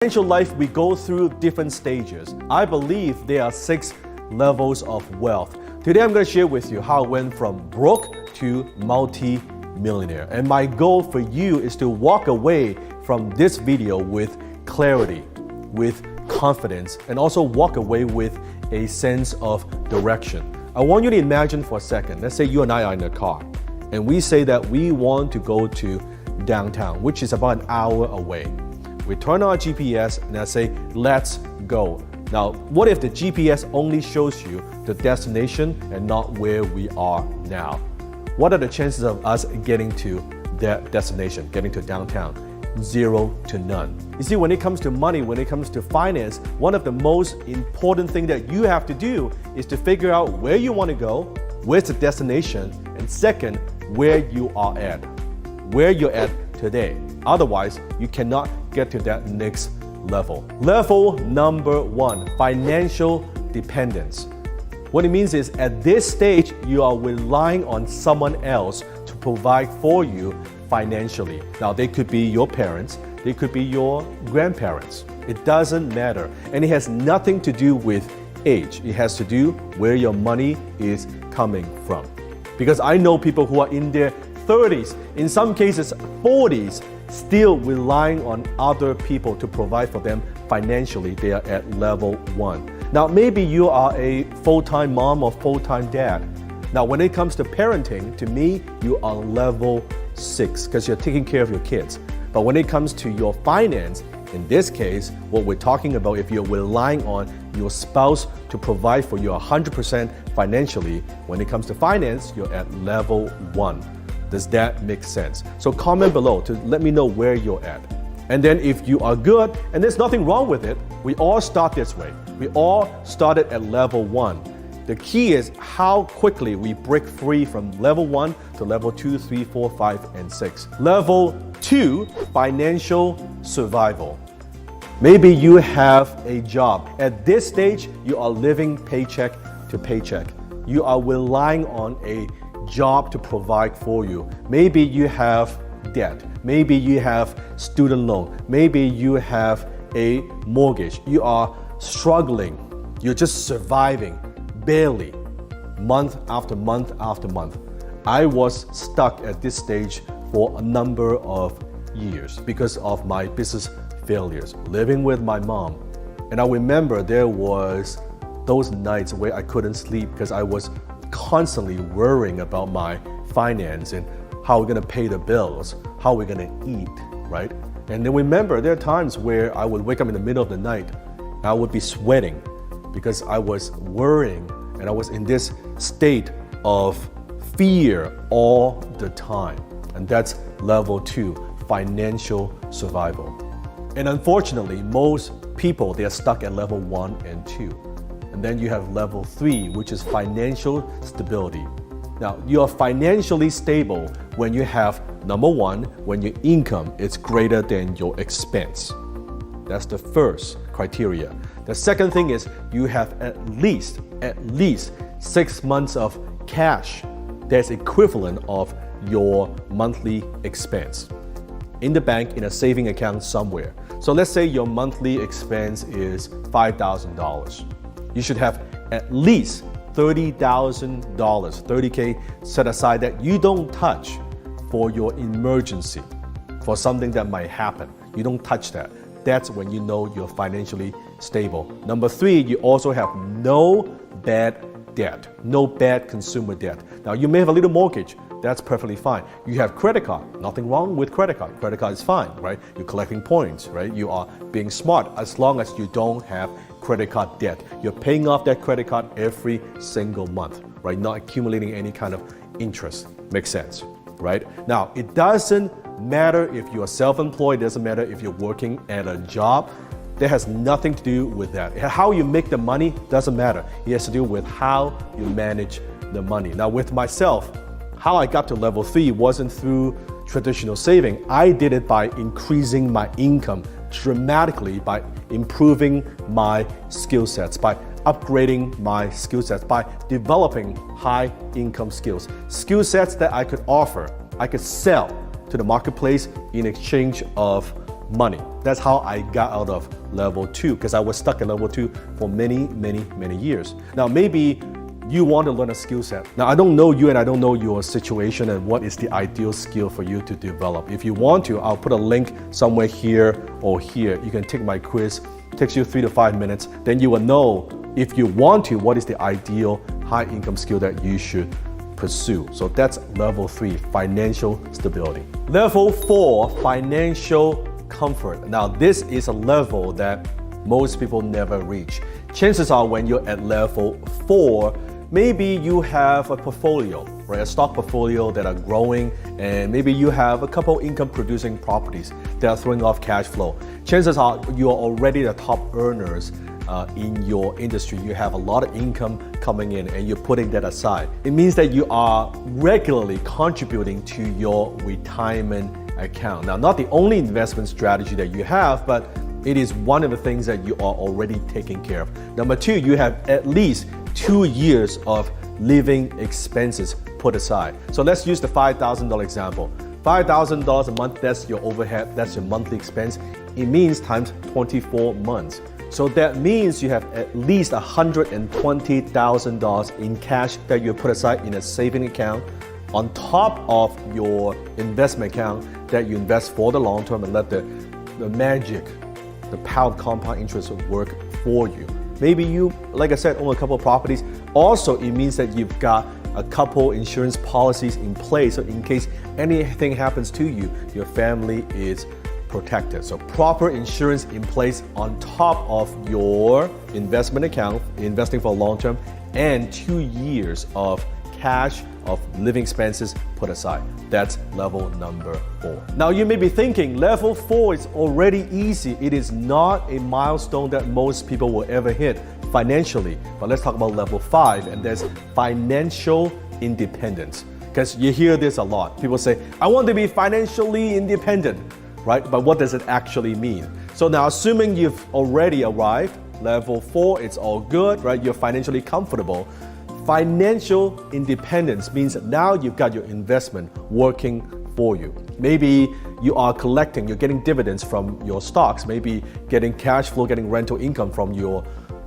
Financial life, we go through different stages. I believe there are 6 levels of wealth. Today, I'm going to share with you how I went from broke to multi-millionaire. And my goal for you is to walk away from this video with clarity, with confidence, and also walk away with a sense of direction. I want you to imagine for a second, let's say you and I are in a car, and we say that we want to go to downtown, which is about an hour away. We turn on our GPS and I say, let's go. Now, what if the GPS only shows you the destination and not where we are now? What are the chances of us getting to that destination, getting to downtown? 0 to none. You see, when it comes to money, when it comes to finance, one of the most important things that you have to do is to figure out where you want to go, where's the destination, and second, where you are at, where you're at today. Otherwise, you cannot get to that next level. Level number 1, financial dependence. What it means is at this stage, you are relying on someone else to provide for you financially. Now, they could be your parents, they could be your grandparents. It doesn't matter. And it has nothing to do with age. It has to do where your money is coming from. Because I know people who are in their 30s, in some cases 40s, still relying on other people to provide for them financially. They are at level 1. Now, maybe you are a full-time mom or full-time dad. Now, when it comes to parenting, to me, you are level 6 because you're taking care of your kids. But when it comes to your finance, in this case, what we're talking about, if you're relying on your spouse to provide for you 100% financially, when it comes to finance, you're at level 1. Does that make sense? So comment below to let me know where you're at. And then if you are good, and there's nothing wrong with it, we all start this way. We all started at level 1. The key is how quickly we break free from level 1 to level 2, 3, 4, 5, and 6. Level 2, financial survival. Maybe you have a job. At this stage, you are living paycheck to paycheck. You are relying on a job to provide for you. Maybe you have debt. Maybe you have student loan. Maybe you have a mortgage. You are struggling. You're just surviving, barely, month after month after month. I was stuck at this stage for a number of years because of my business failures, living with my mom. And I remember there was those nights where I couldn't sleep because I was constantly worrying about my finance and how we're gonna pay the bills, how we're gonna eat, right? And then remember, there are times where I would wake up in the middle of the night, and I would be sweating because I was worrying and I was in this state of fear all the time. And that's level 2, financial survival. And unfortunately, most people, they are stuck at level 1 and 2. And then you have level 3, which is financial stability. Now, you are financially stable when you have, number 1, when your income is greater than your expense. That's the first criteria. The second thing is you have at least 6 months of cash that's equivalent of your monthly expense in the bank, in a saving account somewhere. So let's say your monthly expense is $5,000. You should have at least $30,000, $30K set aside that you don't touch for your emergency, for something that might happen. You don't touch that. That's when you know you're financially stable. Number 3, you also have no bad debt, no bad consumer debt. Now, you may have a little mortgage. That's perfectly fine. You have credit card. Nothing wrong with credit card. Credit card is fine, right? You're collecting points, right? You are being smart as long as you don't have credit card debt. You're paying off that credit card every single month, right? Not accumulating any kind of interest. Makes sense, right? Now, it doesn't matter if you are self-employed. It doesn't matter if you're working at a job. That has nothing to do with that. How you make the money doesn't matter. It has to do with how you manage the money. Now, with myself, how I got to level 3 wasn't through traditional saving. I did it by increasing my income dramatically, by improving my skill sets, by upgrading my skill sets, by developing high income skills. Skill sets that I could offer, I could sell to the marketplace in exchange of money. That's how I got out of level 2, because I was stuck at level 2 for many years. Now, maybe you want to learn a skill set. Now, I don't know you and I don't know your situation and what is the ideal skill for you to develop. If you want to, I'll put a link somewhere here or here. You can take my quiz. It takes you 3 to 5 minutes. Then you will know, if you want to, what is the ideal high income skill that you should pursue. So that's level 3, financial stability. Level 4, financial comfort. Now, this is a level that most people never reach. Chances are when you're at level 4, maybe you have a portfolio, right? A stock portfolio that are growing, and maybe you have a couple income producing properties that are throwing off cash flow. Chances are you are already the top earners in your industry. You have a lot of income coming in and you're putting that aside. It means that you are regularly contributing to your retirement account. Now, not the only investment strategy that you have, but it is one of the things that you are already taking care of. Number 2, you have at least 2 years of living expenses put aside. So let's use the $5,000 example. $5,000 a month, that's your overhead, that's your monthly expense. It means times 24 months. So that means you have at least $120,000 in cash that you put aside in a saving account on top of your investment account that you invest for the long term and let the magic, the power of compound interest work for you. Maybe you, like I said, own a couple of properties. Also, it means that you've got a couple insurance policies in place, so in case anything happens to you, your family is protected. So proper insurance in place on top of your investment account, investing for long term, and 2 years of cash of living expenses put aside. That's level number 4. Now you may be thinking, level 4 is already easy. It is not a milestone that most people will ever hit financially. But let's talk about level 5, and that's financial independence. Because you hear this a lot. People say, I want to be financially independent, right? But what does it actually mean? So now, assuming you've already arrived, level 4, it's all good, right? You're financially comfortable. Financial independence means that now you've got your investment working for you. Maybe you are collecting, you're getting dividends from your stocks, maybe getting cash flow, getting rental income from your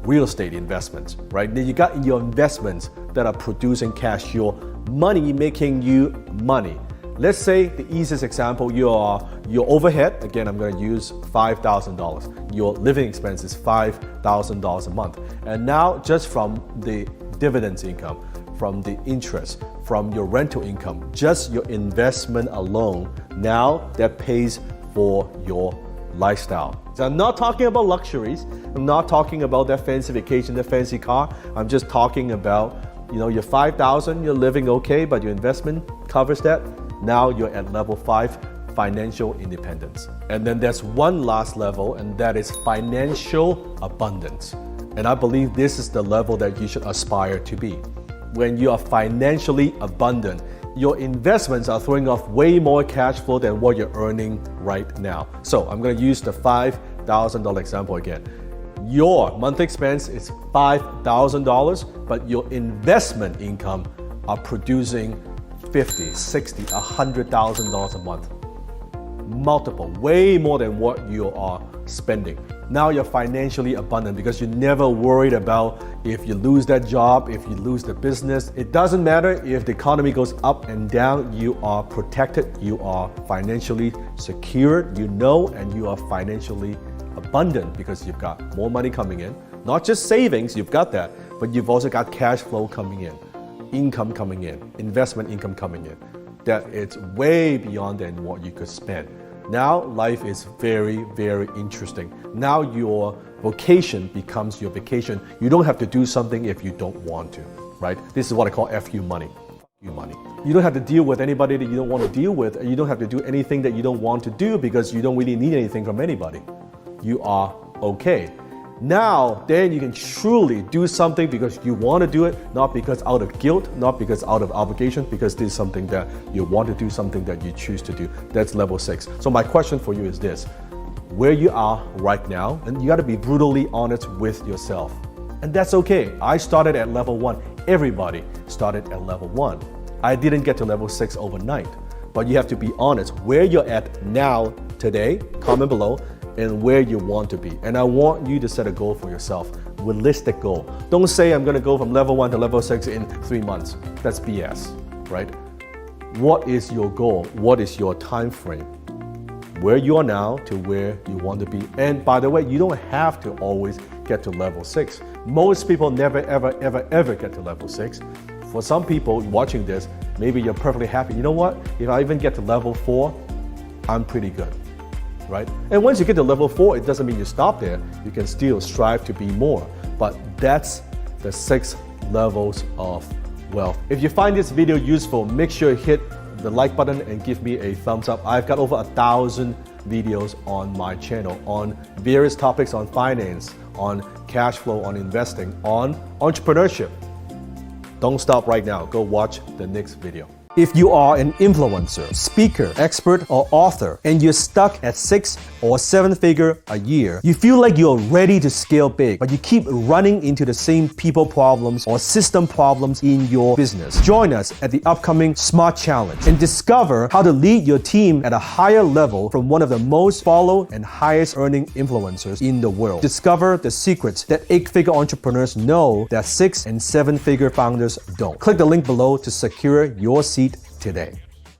real estate investments, right? Then you got your investments that are producing cash, your money making you money. Let's say the easiest example, your overhead, again, I'm going to use $5,000. Your living expense is $5,000 a month. And now just from the dividends income, from the interest, from your rental income, just your investment alone, now that pays for your lifestyle. So I'm not talking about luxuries. I'm not talking about that fancy vacation, that fancy car. I'm just talking about, your $5,000, you're living okay, but your investment covers that. Now you're at level 5, financial independence. And then there's one last level, and that is financial abundance. And I believe this is the level that you should aspire to be. When you are financially abundant, your investments are throwing off way more cash flow than what you're earning right now. So I'm going to use the $5,000 example again. Your monthly expense is $5,000, but your investment income are producing $50,000, $60,000, $100,000 a month. Multiple, way more than what you are spending. Now you're financially abundant because you're never worried about if you lose that job, if you lose the business. It doesn't matter if the economy goes up and down, you are protected, you are financially secured, and you are financially abundant because you've got more money coming in. Not just savings, you've got that, but you've also got cash flow coming in, income coming in, investment income coming in. That it's way beyond than what you could spend. Now life is very, very interesting. Now your vocation becomes your vacation. You don't have to do something if you don't want to, right? This is what I call FU money. You money. You don't have to deal with anybody that you don't want to deal with. You don't have to do anything that you don't want to do because you don't really need anything from anybody. You are okay. Now, then you can truly do something because you want to do it, not because out of guilt, not because out of obligation, because this is something that you want to do, something that you choose to do. That's level 6. So my question for you is this: where you are right now, and you got to be brutally honest with yourself. And that's okay. I started at level 1. Everybody started at level 1. I didn't get to level 6 overnight, but you have to be honest. Where you're at now today, comment below, and where you want to be. And I want you to set a goal for yourself, realistic goal. Don't say I'm gonna go from level 1 to level 6 in 3 months. That's BS, right? What is your goal? What is your time frame? Where you are now to where you want to be. And by the way, you don't have to always get to level 6. Most people never, ever get to level 6. For some people watching this, maybe you're perfectly happy. You know what? If I even get to level 4, I'm pretty good, right? And once you get to level 4, it doesn't mean you stop there. You can still strive to be more. But that's the 6 levels of wealth. If you find this video useful, make sure you hit the like button and give me a thumbs up. I've got over 1,000 videos on my channel on various topics on finance, on cash flow, on investing, on entrepreneurship. Don't stop right now. Go watch the next video. If you are an influencer, speaker, expert, or author, and you're stuck at 6 or 7 figure a year, you feel like you're ready to scale big, but you keep running into the same people problems or system problems in your business. Join us at the upcoming SMART Challenge and discover how to lead your team at a higher level from one of the most followed and highest earning influencers in the world. Discover the secrets that 8-figure entrepreneurs know that 6 and 7 figure founders don't. Click the link below to secure your seat today.